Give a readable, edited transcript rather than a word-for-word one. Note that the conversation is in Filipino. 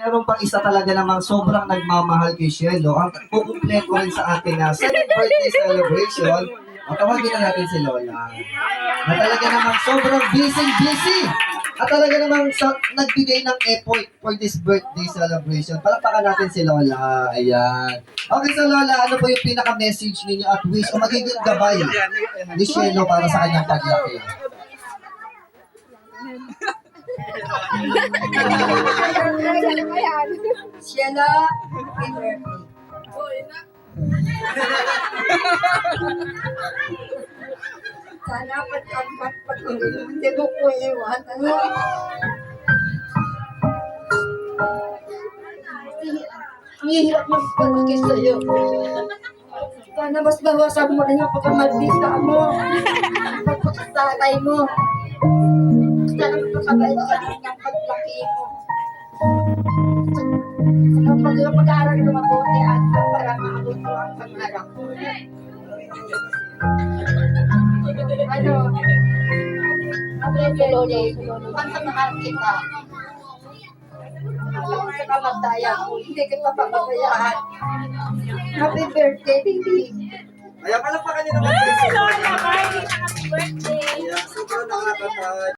meron pang isa talaga namang sobrang nagmamahal kay Shelo. Ang kukumpleto rin sa ating 7th birthday celebration. O tawagin na natin si Lola. Na talaga namang sobrang busy. At talaga namang nagbigay ng effort for this birthday celebration. Palakpakan natin si Lola. Ayan. Okay, so Lola, ano po yung pinaka-message ninyo at wish o magiging gabay ni Shelo para sa kanyang paglaki? Sheila, happy birthday. Sana hindi mo ko iwan. Ang hirap magpalaki sa'yo. Sana mas bawasan mo rin ang pagkamaldita mo. Pagpagtatay mo. Sana magpakabait ka rin ang paglaki mo. Pag-aaral na mabuti at para maabot mo ang pangarap mo. Ano? Happy Lolo, pagkamahal kita. Hanggang sa kamatayan mo, hindi kita papabayaan. Happy birthday, baby. Ayan, palakpakan niyo naman. Lola, happy birthday! Ayan, sobrang nakakatawa.